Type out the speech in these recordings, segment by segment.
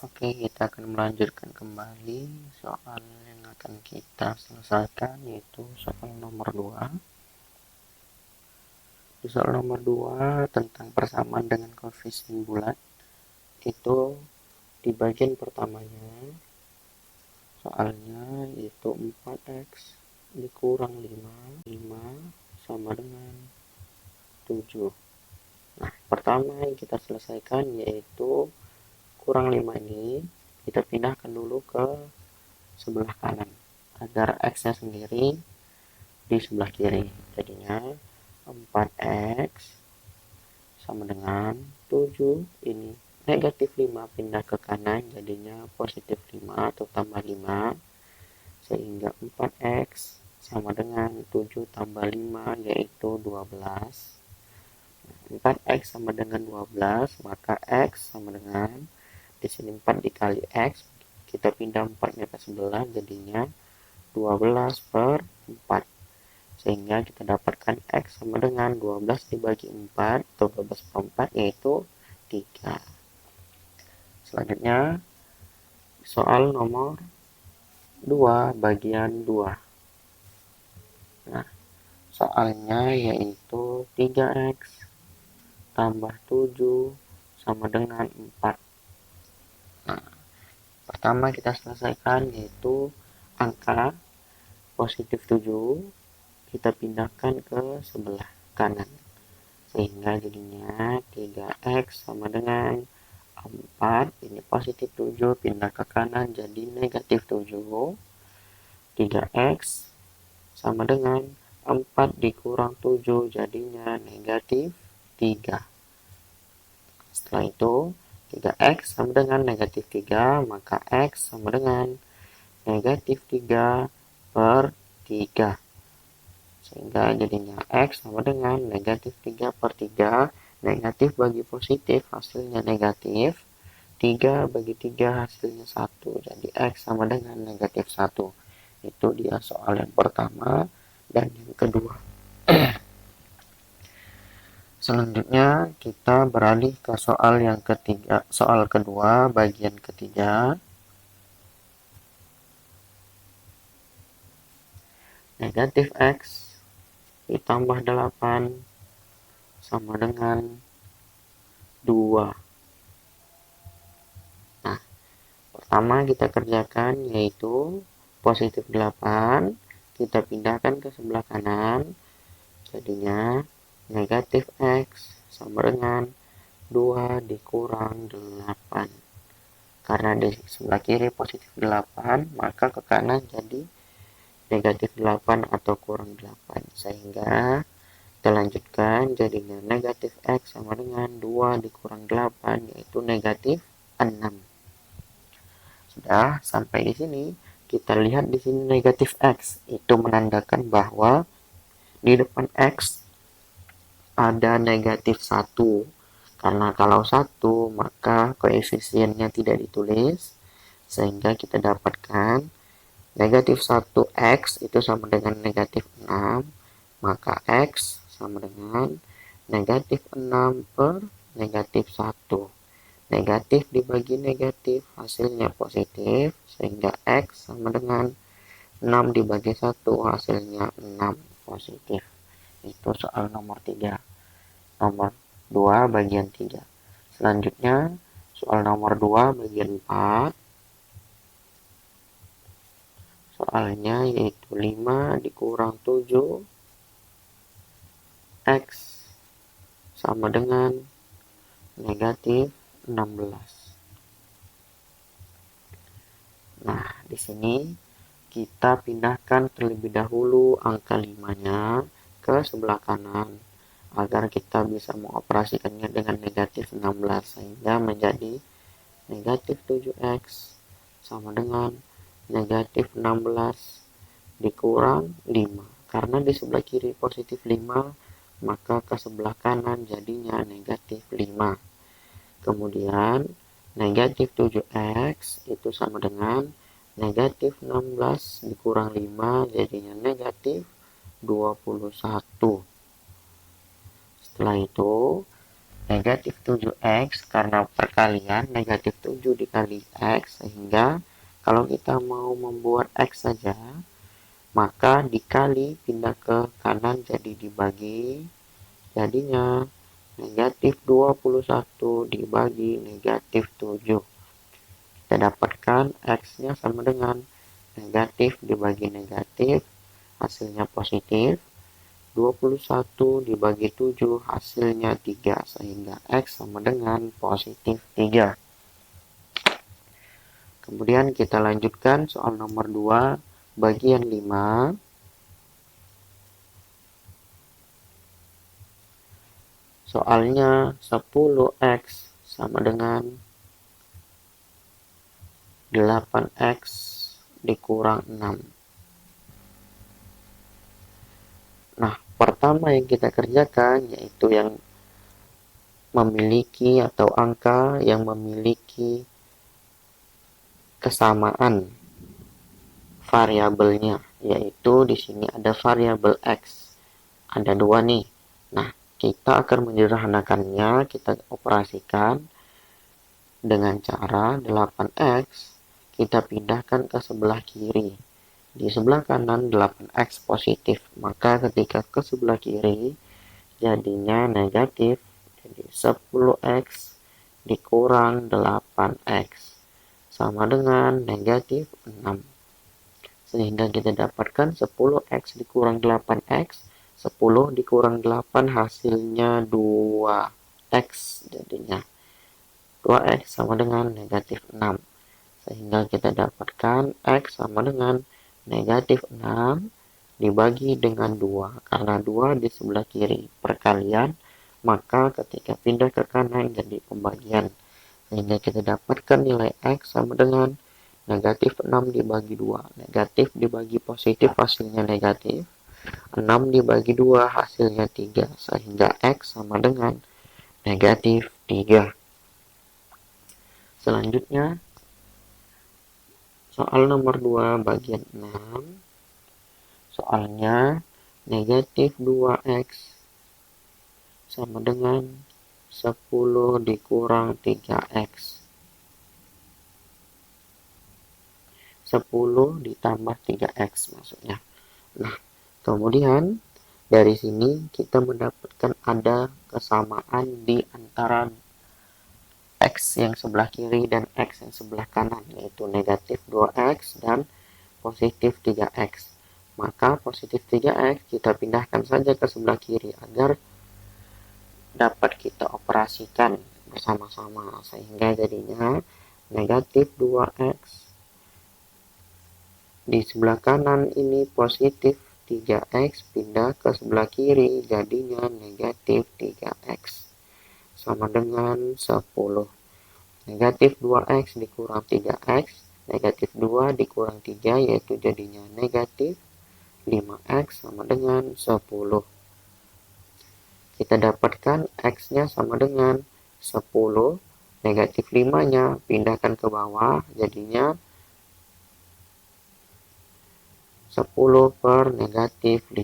Oke, kita akan melanjutkan kembali soal yang akan kita selesaikan, yaitu soal nomor 2. Di soal nomor 2 tentang persamaan dengan koefisien bulat, itu di bagian pertamanya soalnya yaitu 4x dikurang 5 sama dengan 7. Nah, pertama yang kita selesaikan yaitu kurang 5 ini kita pindahkan dulu ke sebelah kanan agar x nya sendiri di sebelah kiri. Jadinya 4x sama dengan 7, ini negatif 5 pindah ke kanan jadinya positif 5 atau tambah 5, sehingga 4x sama dengan 7 tambah 5 yaitu 12. 4x sama dengan 12, maka x sama dengan, di sini 4 dikali x, kita pindah 4 nya ke sebelah jadinya 12 per 4, sehingga kita dapatkan x sama dengan 12 dibagi 4 atau 12 per 4 yaitu 3. Selanjutnya soal nomor 2 bagian 2. Nah, soalnya yaitu 3x tambah 7 sama dengan 4. Nah, pertama kita selesaikan yaitu angka positif 7 kita pindahkan ke sebelah kanan, sehingga jadinya 3x sama dengan 4, ini positif 7 pindah ke kanan jadi negatif 7. 3x sama dengan 4 dikurang 7 jadinya negatif 3. Setelah itu 3x sama dengan negatif 3, maka x sama dengan negatif 3 per 3, sehingga jadinya x sama dengan negatif 3 per 3. Negatif bagi positif hasilnya negatif, 3 bagi 3 hasilnya 1, jadi x sama dengan negatif 1. Itu dia soal yang pertama dan yang kedua. Selanjutnya kita beralih ke soal yang ketiga, soal kedua bagian ketiga. Negatif x ditambah 8 sama dengan 2. Nah, pertama kita kerjakan yaitu positif 8 kita pindahkan ke sebelah kanan, jadinya negatif x sama dengan 2 dikurang 8. Karena di sebelah kiri positif 8, maka ke kanan jadi negatif 8 atau kurang 8, sehingga kita lanjutkan jadinya negatif x sama dengan 2 dikurang 8 yaitu negatif 6. Sudah sampai di sini, kita lihat di sini negatif x itu menandakan bahwa di depan x ada negatif 1. Karena kalau 1 maka koefisiennya tidak ditulis, sehingga kita dapatkan negatif 1x itu sama dengan negatif 6, maka x sama dengan negatif 6 per negatif 1. Negatif dibagi negatif hasilnya positif, sehingga x sama dengan 6 dibagi 1 hasilnya 6 positif. Itu soal nomor 3. Nomor 2 bagian 3. Selanjutnya soal nomor 2 bagian 4. Soalnya yaitu 5 dikurang 7 x sama dengan negatif 16. Nah, di sini kita pindahkan terlebih dahulu angka 5-nya ke sebelah kanan agar kita bisa mengoperasikannya dengan negatif 16, sehingga menjadi negatif 7x sama dengan negatif 16 dikurang 5. Karena di sebelah kiri positif 5, maka ke sebelah kanan jadinya negatif 5. Kemudian negatif 7x itu sama dengan negatif 16 dikurang 5 jadinya negatif 21. Setelah itu negatif 7x karena perkalian negatif 7 dikali x, sehingga kalau kita mau membuat x saja, maka dikali pindah ke kanan jadi dibagi, jadinya negatif 21 dibagi negatif 7. Kita dapatkan x-nya sama dengan negatif dibagi negatif, hasilnya positif. 21 dibagi 7 hasilnya 3, sehingga X sama dengan positif 3. Kemudian kita lanjutkan soal nomor 2 bagian 5. Soalnya 10X sama dengan 8X dikurang 6. Nah, pertama yang kita kerjakan yaitu yang memiliki atau angka yang memiliki kesamaan variabelnya, yaitu di sini ada variabel x. Ada 2 nih. Nah, kita akan menyederhanakannya, kita operasikan dengan cara 8x kita pindahkan ke sebelah kiri. Di sebelah kanan 8x positif, maka ketika ke sebelah kiri jadinya negatif, jadi 10x dikurang 8x sama dengan negatif 6. Sehingga kita dapatkan 10x dikurang 8x, 10 dikurang 8 hasilnya 2x, jadinya 2x sama dengan negatif 6. Sehingga kita dapatkan x sama dengan negatif 6 dibagi dengan 2. Karena 2 di sebelah kiri perkalian, maka ketika pindah ke kanan jadi pembagian. Sehingga kita dapatkan nilai x sama dengan negatif 6 dibagi 2. Negatif dibagi positif hasilnya negatif. 6 dibagi 2 hasilnya 3. Sehingga x sama dengan negatif 3. Selanjutnya, soal nomor 2 bagian 6. Soalnya negatif 2x sama dengan 10 dikurang 3x. 10 ditambah 3x maksudnya. Nah, kemudian dari sini kita mendapatkan ada kesamaan di antara x yang sebelah kiri dan x yang sebelah kanan, yaitu negatif 2x dan positif 3x. Maka positif 3x kita pindahkan saja ke sebelah kiri agar dapat kita operasikan bersama-sama, sehingga jadinya negatif 2x di sebelah kanan ini positif 3x pindah ke sebelah kiri jadinya negatif 3x sama dengan 10. Negatif 2x dikurang 3x, negatif 2 dikurang 3 yaitu jadinya negatif 5x sama dengan 10. Kita dapatkan x-nya sama dengan 10, negatif 5-nya pindahkan ke bawah jadinya 10 per negatif 5.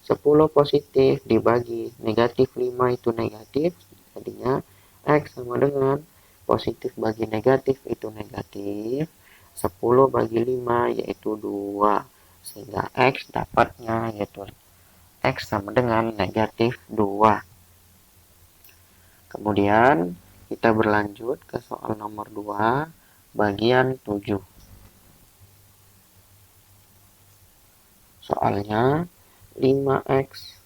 10 positif dibagi negatif 5 itu negatif, jadinya x sama dengan positif bagi negatif itu negatif, 10 bagi 5 yaitu 2. Sehingga x dapatnya yaitu x sama dengan negatif 2. Kemudian kita berlanjut ke soal nomor 2 bagian 7. Soalnya 5x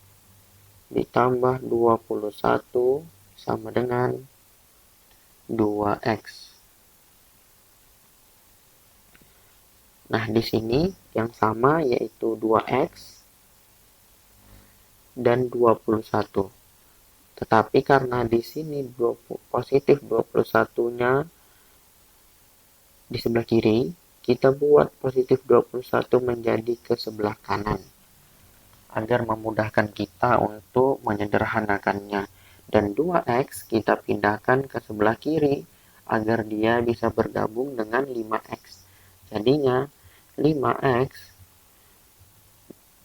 ditambah 21 sama dengan 2x. Nah, di sini yang sama yaitu 2x dan 21. Tetapi karena di sini positif 21-nya di sebelah kiri, kita buat positif 21 menjadi ke sebelah kanan agar memudahkan kita untuk menyederhanakannya. Dan 2x kita pindahkan ke sebelah kiri agar dia bisa bergabung dengan 5x. Jadinya 5x,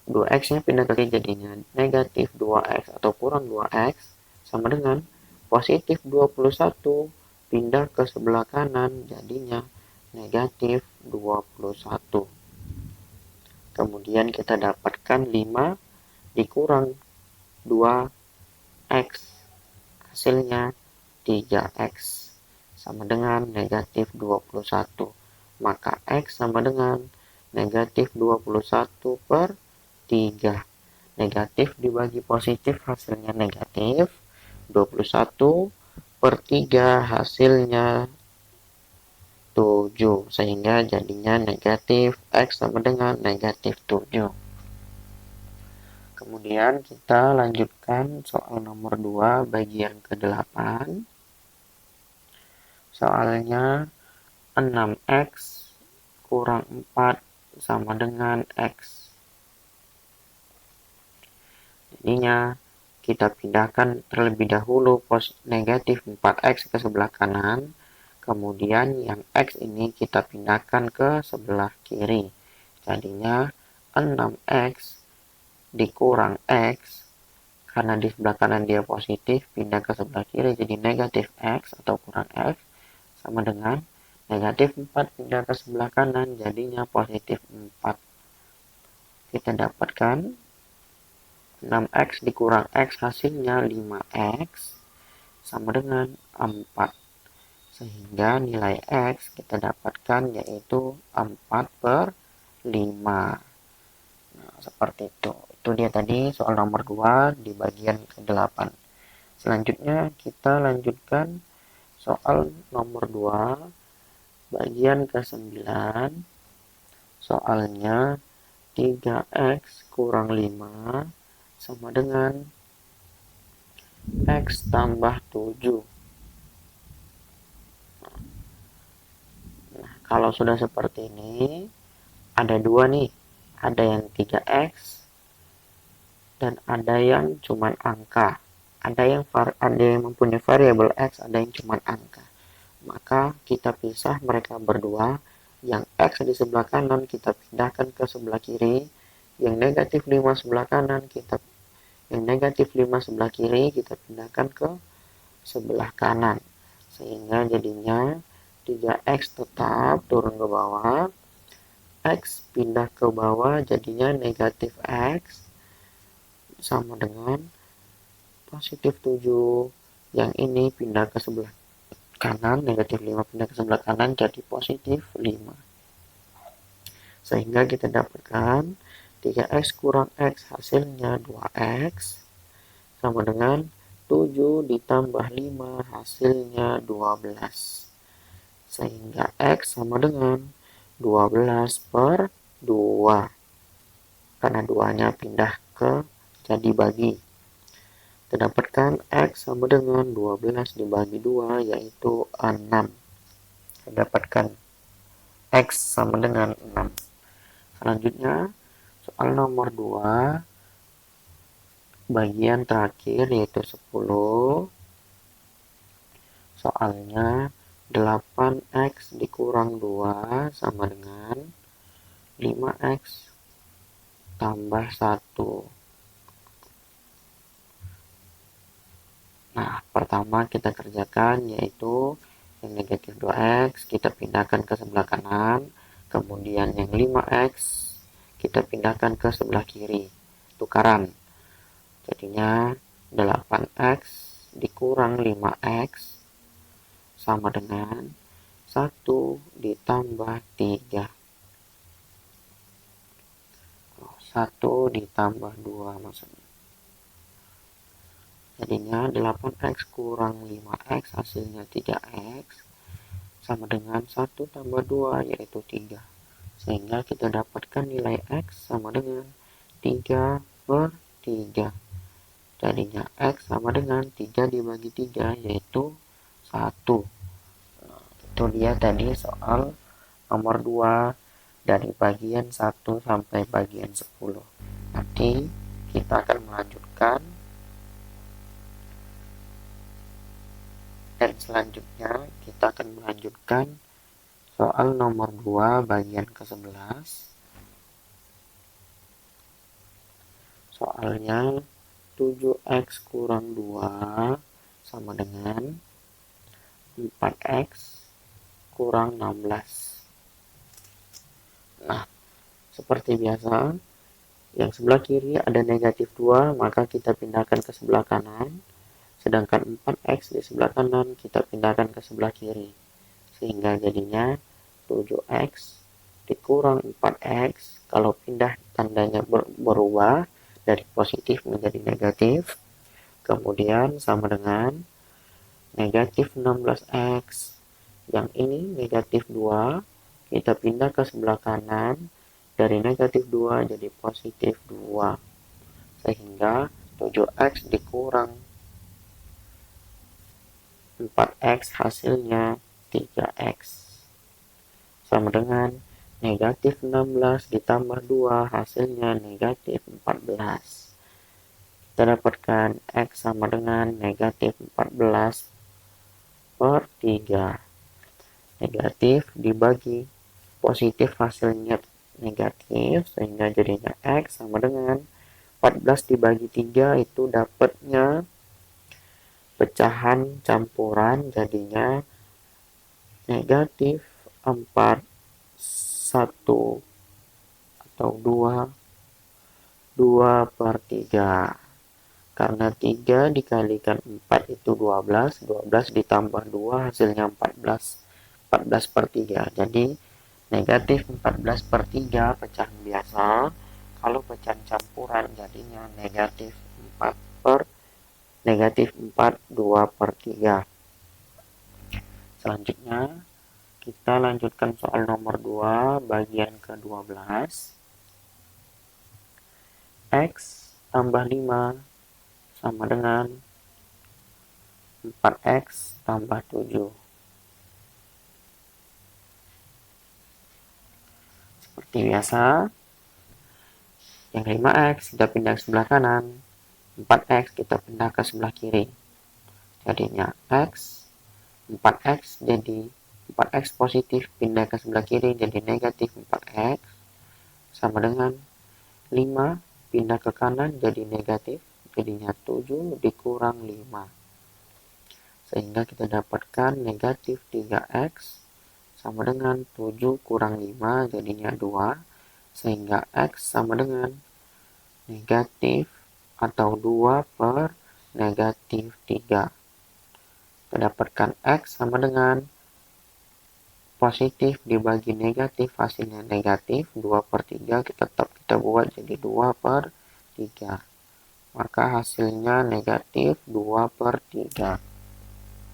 2x nya pindah ke kiri jadinya negatif 2x atau kurang 2x sama dengan positif 21 pindah ke sebelah kanan, jadinya negatif 21. Kemudian kita dapatkan 5 dikurang 2x, hasilnya 3x, sama dengan negatif 21. Maka x sama dengan negatif 21 per 3. Negatif dibagi positif hasilnya negatif. 21 per 3 hasilnya 7. Sehingga jadinya negatif x sama dengan negatif 7. Kemudian kita lanjutkan soal nomor 2 bagian ke-8. Soalnya 6x kurang 4 sama dengan x. Jadinya kita pindahkan terlebih dahulu negatif 4x ke sebelah kanan. Kemudian yang x ini kita pindahkan ke sebelah kiri. Jadinya 6x dikurang x. Karena di sebelah kanan dia positif, pindah ke sebelah kiri jadi negatif x atau kurang x. Sama dengan negatif 4 pindah ke sebelah kanan jadinya positif 4. Kita dapatkan 6x dikurang x hasilnya 5x sama dengan 4. Sehingga nilai x kita dapatkan yaitu 4 per 5. Nah, seperti itu. Itu dia tadi soal nomor 2 di bagian ke-8. Selanjutnya kita lanjutkan soal nomor 2 bagian ke-9. Soalnya 3x kurang 5 sama dengan x tambah 7. Nah, kalau sudah seperti ini, ada dua nih. Ada yang 3x dan ada yang cuman angka. Ada yang mempunyai variabel x, ada yang cuman angka. Maka kita pisah mereka berdua. Yang x di sebelah kanan kita pindahkan ke sebelah kiri. Yang negatif 5 sebelah kanan yang negatif 5 sebelah kiri kita pindahkan ke sebelah kanan. Sehingga jadinya 3x tetap turun ke bawah. X pindah ke bawah jadinya negatif x sama dengan positif 7. Yang ini pindah ke sebelah kanan, negatif 5 pindah ke sebelah kanan jadi positif 5. Sehingga kita dapatkan 3x kurang x hasilnya 2x sama dengan 7 ditambah 5 hasilnya 12. Sehingga x sama dengan 12 per 2. Karena 2-nya pindah ke jadi bagi. Kita dapatkan x sama dengan 12 dibagi 2 yaitu 6. Kita dapatkan x sama dengan 6. Selanjutnya soal nomor 2 bagian terakhir yaitu 10. Soalnya 8x dikurang 2 sama dengan 5x tambah 1. Nah, pertama kita kerjakan yaitu yang negatif 2x kita pindahkan ke sebelah kanan. Kemudian yang 5x kita pindahkan ke sebelah kiri. Tukaran. Jadinya 8x dikurang 5x sama dengan 1 ditambah 3. 1 ditambah 2 maksudnya. Jadinya 8x kurang 5x hasilnya 3x sama dengan 1 tambah 2 yaitu 3. Sehingga kita dapatkan nilai x sama dengan 3 per 3. Jadinya x sama dengan 3 dibagi 3 yaitu 1. Nah, itu dia tadi soal nomor 2 dari bagian 1 sampai bagian 10. Nanti kita akan melanjutkan dan selanjutnya kita akan melanjutkan soal nomor 2 bagian ke-11. Soalnya 7x kurang 2 sama dengan 4x kurang 16. Nah, seperti biasa, yang sebelah kiri ada negatif 2, maka kita pindahkan ke sebelah kanan. Sedangkan 4x di sebelah kanan kita pindahkan ke sebelah kiri. Sehingga jadinya 7x dikurang 4x. Kalau pindah tandanya berubah dari positif menjadi negatif. Kemudian sama dengan negatif 16x. Yang ini negatif 2. Kita pindah ke sebelah kanan. Dari negatif 2 jadi positif 2. Sehingga 7x dikurang 4x hasilnya 3x. Sama dengan negatif 16 ditambah 2 hasilnya negatif 14. Kita dapatkan x sama dengan negatif 14 per 3. Negatif dibagi positif hasilnya negatif, sehingga jadinya x sama dengan 14 dibagi 3 itu dapatnya pecahan campuran, jadinya negatif 4 1 atau 2 per 3. Karena 3 dikalikan 4 itu 12. 12 ditambah 2 hasilnya 14. 14 per 3. Jadi negatif 14 per 3 pecahan biasa. Kalau pecahan campuran jadinya negatif 4 2 per 3. Selanjutnya kita lanjutkan soal nomor 2 bagian ke-12. X tambah 5 sama dengan 4x tambah 7. Seperti biasa, yang 5x kita pindah ke sebelah kanan, 4x kita pindah ke sebelah kiri. Jadinya x, 4x jadi 4x positif pindah ke sebelah kiri jadi negatif 4x sama dengan 5 pindah ke kanan jadi negatif, jadinya 7 dikurang 5. Sehingga kita dapatkan negatif 3x sama dengan 7 kurang 5 jadinya 2. Sehingga x sama dengan negatif atau 2 per negatif 3. Kita dapatkan x sama dengan positif dibagi negatif hasilnya negatif 2 per 3 kita buat jadi 2 per 3, maka hasilnya negatif 2 per 3.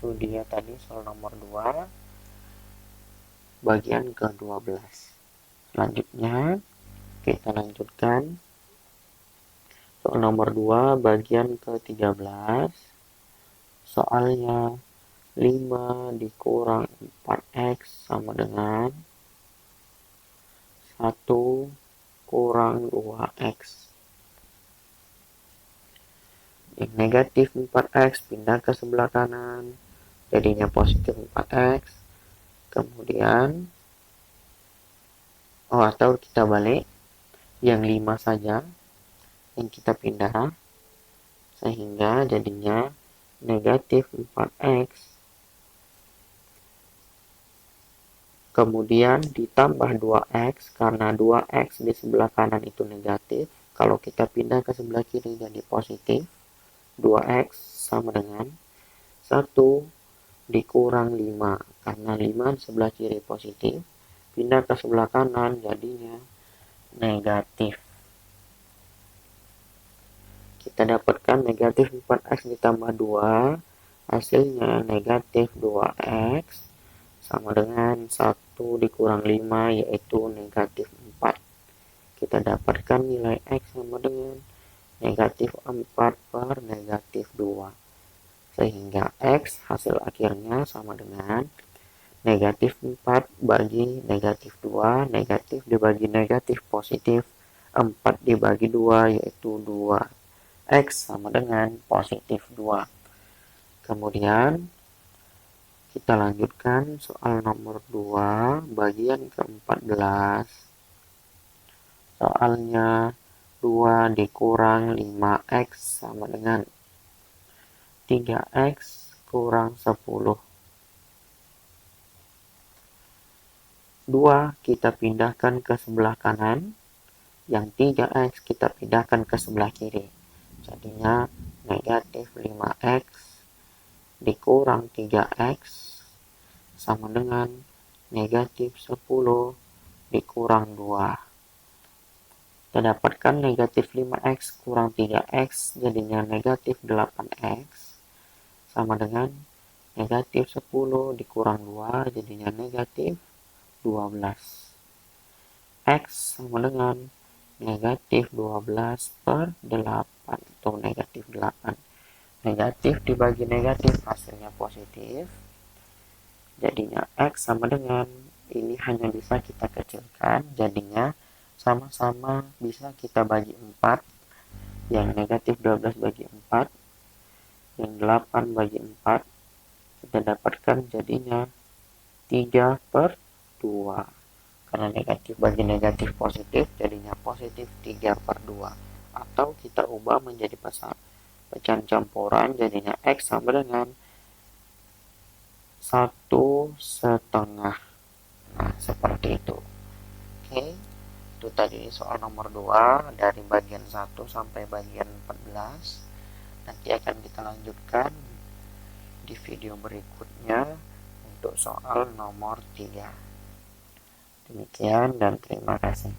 Itu dia tadi soal nomor 2 bagian ke-12. Selanjutnya kita lanjutkan soal nomor 2 bagian ke-13. Soalnya 5 dikurang 4x sama dengan 1 kurang 2x. Yang negatif 4x pindah ke sebelah kanan, jadinya positif 4x. Kemudian, atau kita balik, yang 5 saja yang kita pindah, sehingga jadinya negatif 4x. Kemudian ditambah 2x, karena 2x di sebelah kanan itu negatif. Kalau kita pindah ke sebelah kiri jadi positif. 2x sama dengan 1 dikurang 5. Karena 5 di sebelah kiri positif. Pindah ke sebelah kanan jadinya negatif. Kita dapatkan negatif 4x ditambah 2. Hasilnya negatif 2x. Sama dengan 1 dikurang 5 yaitu negatif 4. Kita dapatkan nilai x sama dengan negatif 4 per negatif 2. Sehingga x hasil akhirnya sama dengan negatif 4 bagi negatif 2. Negatif dibagi negatif positif. 4 dibagi 2 yaitu 2. X sama dengan positif 2. Kemudian kita lanjutkan soal nomor 2 bagian ke-14. Soalnya 2 dikurang 5x sama dengan 3x kurang 10. 2 kita pindahkan ke sebelah kanan, yang 3x kita pindahkan ke sebelah kiri. Jadinya negatif 5x dikurang 3x sama dengan negatif 10 dikurang 2. Kita dapatkan negatif 5x kurang 3x jadinya negatif 8x sama dengan negatif 10 dikurang 2 jadinya negatif 12. X sama dengan negatif 12 per 8 atau negatif 8. Negatif dibagi negatif hasilnya positif. Jadinya X sama dengan, ini hanya bisa kita kecilkan, jadinya sama-sama bisa kita bagi 4. Yang negatif 12 bagi 4, yang 8 bagi 4, kita dapatkan jadinya 3 per 2. Karena negatif bagi negatif positif, jadinya positif 3 per 2. Atau kita ubah menjadi pecahan campuran, jadinya X sama dengan 1/2. Nah, seperti itu. Oke, itu tadi soal nomor 2 dari bagian 1 sampai bagian 14. Nanti akan kita lanjutkan di video berikutnya untuk soal nomor 3. Demikian dan terima kasih.